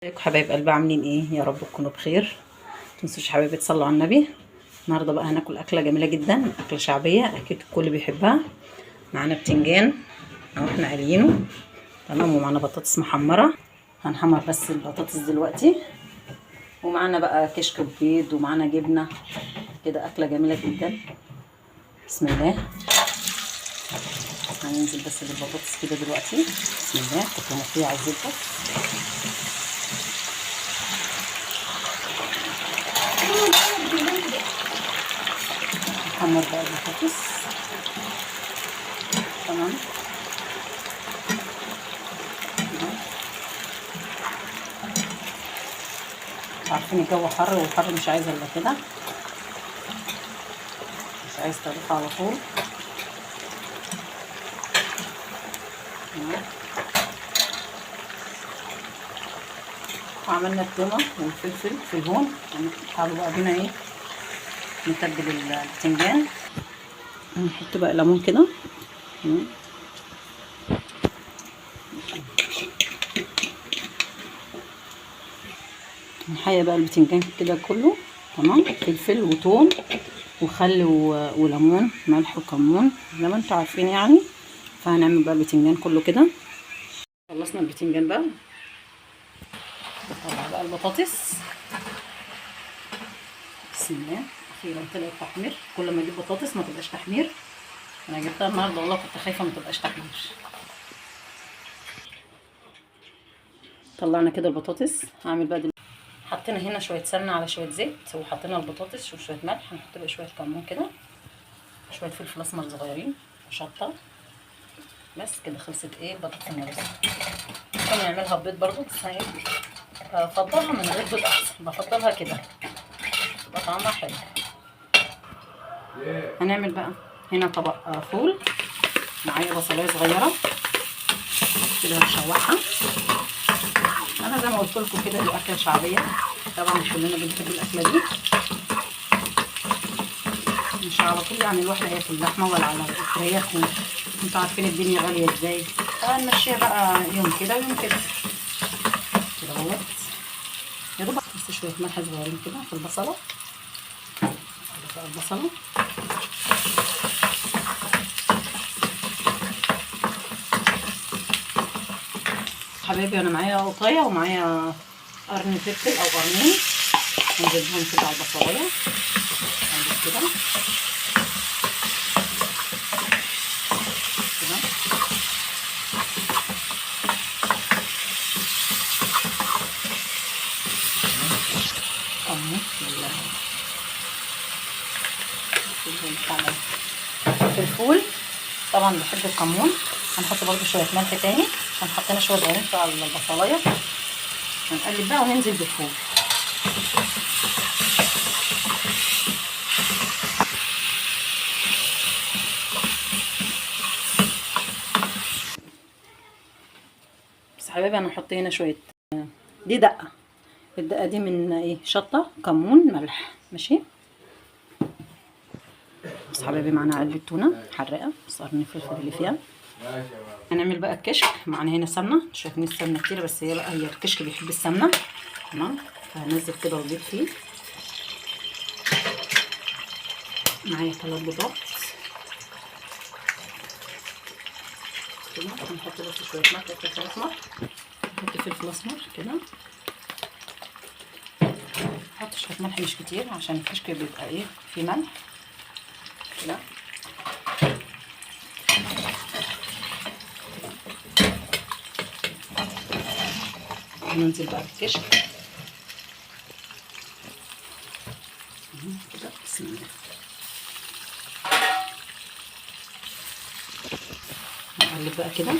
ازيكم حبايب قلبي، عاملين ايه؟ يا رب تكونوا بخير. متنسوش حبايبي تصلوا على النبي. النهارده بقى هناكل اكله جميله جدا، اكله شعبيه اكيد الكل بيحبها. معانا بتنجان اهو احنا قاليينه تمام، ومعانا بطاطس محمره. هنحمر بس البطاطس دلوقتي، ومعانا بقى كشك بيض، ومعانا جبنه كده. اكله جميله جدا. بسم الله. هننزل بس بالبطاطس كده دلوقتي. بسم الله. كنت مطفيه على الزيت بس. نحمر بقى البطاطس تمام. عارفين الجو حر، والحر مش عايزه الا كده، مش عايز طبيخ على طول. وعملنا التومه والفلفل في الهون. تعالوا بقى بينا ايه نتبل البتنجان. نحط بقى ليمون كده. نحيي بقى البتنجان كده كله تمام. فلفل وتوم وخل وليمون، ملح وكمون زي ما انتوا عارفين يعني. فهنعمل بقى البتنجان كله كده. خلصنا البتنجان بقى. نطلع بقى البطاطس. بسم الله. اخيرا طلعت تحمير. كل ما اجيب بطاطس ما تبقاش تحمير. انا جبتها النهارده والله كنت خايفه ما تبقاش تحمير. طلعنا كده البطاطس. هعمل بقى دلوقتي. حطينا هنا شويه سمنه على شويه زيت، وحطينا البطاطس وشويه ملح. هنحط بقى شويه كمون كده، شويه فلفل اسمر صغيرين وشطه. بس كده خلصت ايه البطاطس المرسى. ممكن نعملها بيض برضو، بس انا بفضلها من غير بيض احسن. بفضلها كده تبقى طعمها حلو. هنعمل بقى هنا طبق فول. معايا بصلايه صغيره كده هنشوحها. انا زي ما قلت لكم كده دي اكله شعبيه، طبعا كلنا بنحب الاكله دي. مش على طول يعني الواحد هياكل لحمه ولا على الفراخ، انتوا عارفين الدنيا غاليه ازاي. فنمشيها بقى يوم كده ويوم كده كده اهوت. يا دوب بس شويه ملح صغيرين كده في البصله. البصله حبايبي، انا معايا قطايه ومعايا قرن فلفل او قرنين. ننزلهم كده على البصلايه كده كده. في الفول طبعا بحب الكمون. هنحط برده شويه ملح تاني عشان حطينا شويه صغيرين على البصلايه. هنقلب بقى وننزل بالفول. بس حبايبي انا هحط هنا شويه، دي دقه. الدقه دي من ايه؟ شطه، كمون، ملح. ماشي. بس حبايبي معانا علبه تونه حراقه، بس قرن الفلفل اللي فيها. هنعمل بقى الكشك. معانا هنا سمنه، شايفين السمنه كتير، بس هي بقى الكشك بيحب السمنه تمام. فهنزل كده البيض فيه. معايا 3 بيضات كده. هنحط بس شويه ملح وفلفل اسمر. نحط فلفل اسمر كده. نحط شويه ملح مش كتير عشان الكشك بيبقى ايه فيه ملح كده. ننزل بقى بالكشك كده. بسم الله. نقلب بقى كده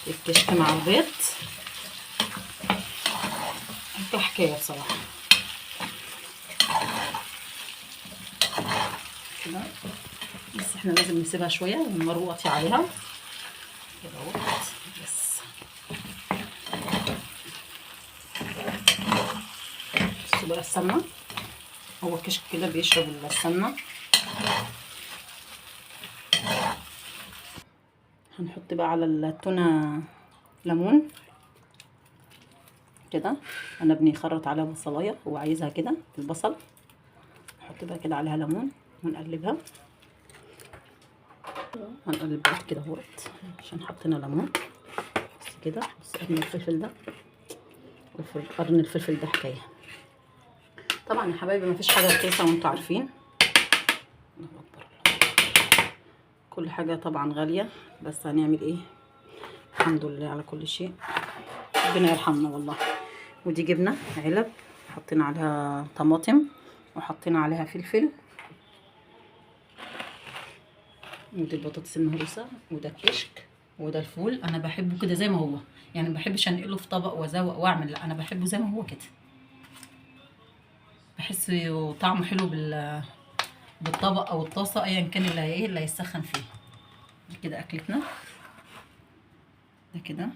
الكشك مع البيض. دي حكايه بصراحه كده. بس احنا لازم نسيبها شويه والنار واطيه عليها كده اهو. بس بصوا بقى السمنه، هو الكشك كده بيشرب السمنه. هنحط بقى على التونه ليمون كده. انا ابني خرط عليها بصلايه، هو عايزها كده البصل. نحط بقى كده عليها ليمون ونقلبها. هنقلب بقى كده اهوت عشان حطينا ليمون بس كده. بس قرن الفلفل ده، قرن الفلفل ده حكايه. طبعا يا حبايبي مفيش حاجه رخيصه وانتوا عارفين، كل حاجه طبعا غاليه، بس هنعمل ايه؟ الحمد لله على كل شيء، ربنا يرحمنا والله. ودي جبنه علب حطينا عليها طماطم وحطينا عليها فلفل. ودي البطاطس المهروسه، وده الكشك، وده الفول. انا بحبه كده زي ما هو، يعني ما بحبش انقله في طبق وازوق واعمل، لا انا بحبه زي ما هو كده، بحس طعمه حلو بالطبق او الطاسه ايا كان اللي هيسخن فيه. دي كده اكلتنا، ده كده.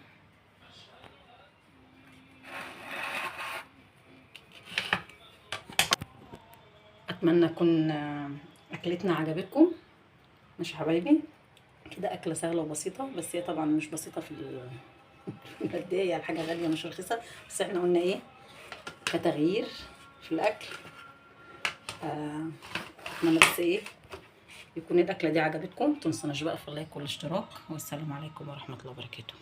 اتمنى تكون اكلتنا عجبتكم. ماشي يا حبايبي، كده اكله سهله وبسيطه، بس هي طبعا مش بسيطه في الماديه، الحاجه غاليه مش رخيصه، بس احنا قلنا ايه كتغيير في الاكل. اتمنى بس ايه يكون الاكله دي عجبتكم. متنسوناش بقى في اللايك والاشتراك، والسلام عليكم ورحمه الله وبركاته.